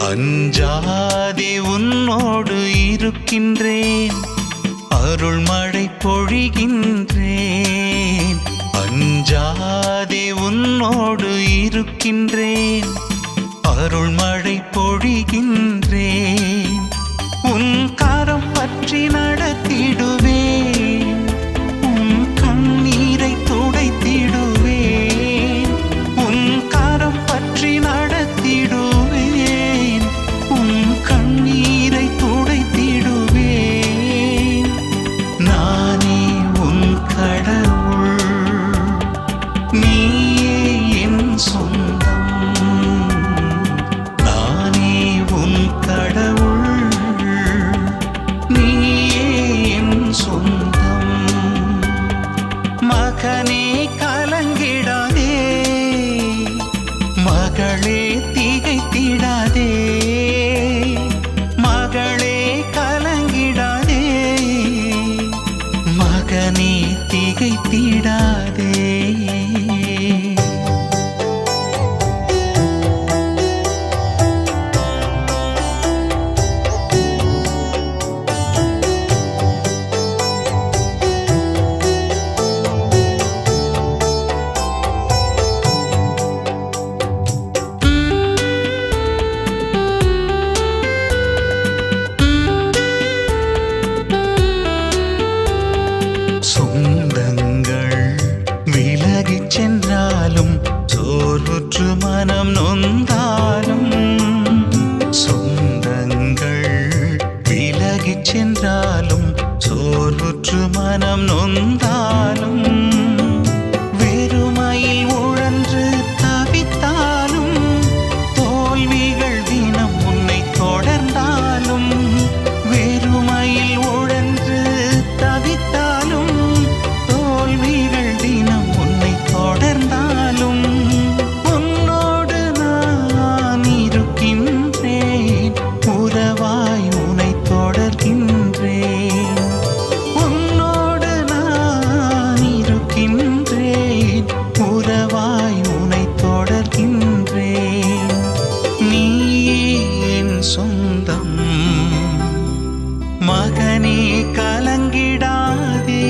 அஞ்சாதே உன்னோடு இருக்கின்றேன், அருள்மழை பொழிகின்றேன். அஞ்சாதே உன்னோடு இருக்கின்றேன், அருள்மழை பொழிகின்றேன். உன் கரம் பற்றி நடத்திடுவேன், உன் கண்ணீரை துடைத்திடுவேன். உன் கரம் பற்றி நடத்திடுவேன், உன் கண்ணீரை துடைத்திடுவேன். நானே உன் கடவுள், நீயே என் சொந்தம். நானே உன் கடவுள், நீயே என் சொந்தம். மகனே கலங்கிடாதே, மகளே திகைத்திடாதே. மகளே கலங்கிடாதே, மகனே திகைத்திடாதே. சொந்தங்கள் விலகிச் சென்றாலும், சோர்வுற்று மனம் நொந்தாலும். சொந்தங்கள் விலகிச் சென்றாலும், சோர்வுற்று மனம் நொந்தாலும். வெறுமையில் உழன்று தவித்தாலும், தோல்விகள் தினம் உன்னை தொடர்ந்தாலும். வெறுமையில் உழன்று தவித்தாலும், தோல்விகள் தினம் உன்னை தொடர்ந்தாலும். உன்னோடு நான் இருக்கின்றேன், உறவாய் உன்னை தொடர்கின்றேன். உன்னோடு நான் இருக்கின்றேன், உறவாய் உன்னை தொடர்கின்றேன். நீயே என் சொந்தம், மகனே கலங்கிடாதே.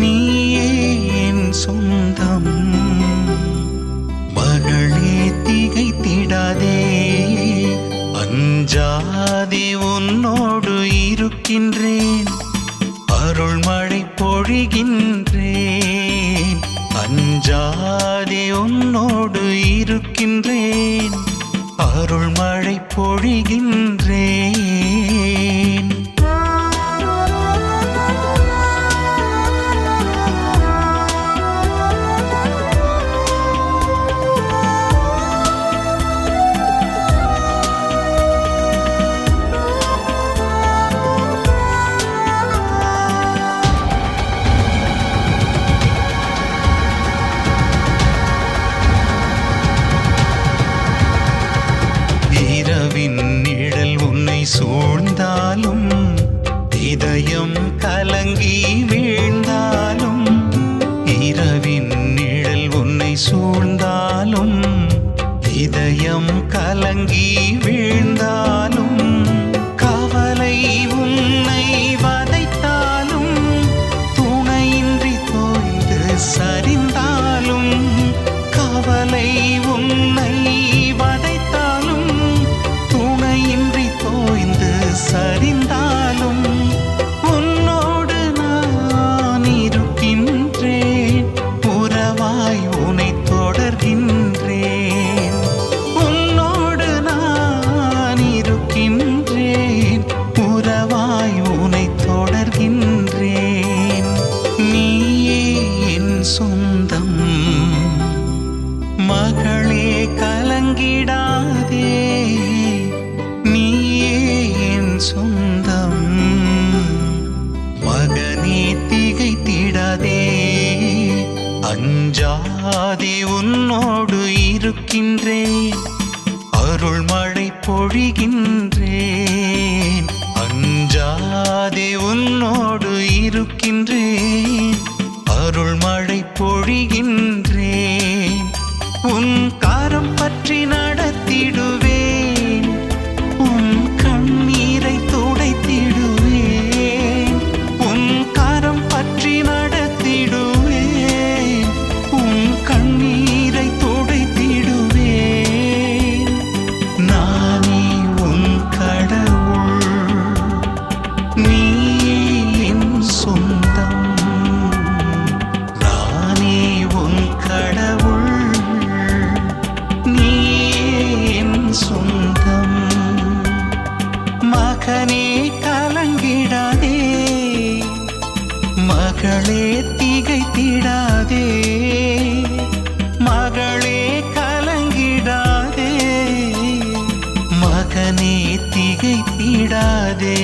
நீயே என் சொந்தம், மகளே திகைத்திடாதே. அஞ்சாதே உன்னோடு இருக்கின்றேன், அருள்மழை பொழிகின்றேன். அஞ்சாதே உன்னோடு இருக்கின்றேன், அருள்மழை பொழிகின்றேன். இரவின் நிழல் உன்னை சூழ்ந்தாலும், இதயம் கலங்கி வீழ்ந்தாலும். இரவின் நிழல் உன்னை சூழ்ந்தாலும், இதயம் கலங்கி வீழ்ந்தாலும். கவலை உன்னை வதைத்தாலும், துணையின்றி தோய்ந்து சரிந்தாலும். கவலை உன்னை வதைத்தாலும், துணையின்றி தோய்ந்து சரிந்தாலும். உன்னோடு நான் இருக்கின்றேன், உறவாய் உன்னை தொடர்கின்றேன். உன்னோடு நான் இருக்கின்றேன், உறவாய் உன்னை தொடர்கின்றேன். நீயே என் சொந்தம், மகளே கலங்கிடாதே. நீயே என் சொந்தம், மகனே திகைத்திடாதே. அஞ்சாதே உன்னோடு இருக்கின்றேன், அருள்மழை பொழிகின்றேன். அஞ்சாதே உன்னோடு இருக்கின்றேன், அருள்மழை பொழிகின்றேன். உன் கரம் பற்றி நடத்திடுவேன், மகனே கலங்கிடாதே, மகளே திகைத்திடாதே, மகளே கலங்கிடாதே, மகனே திகைத்திடாதே.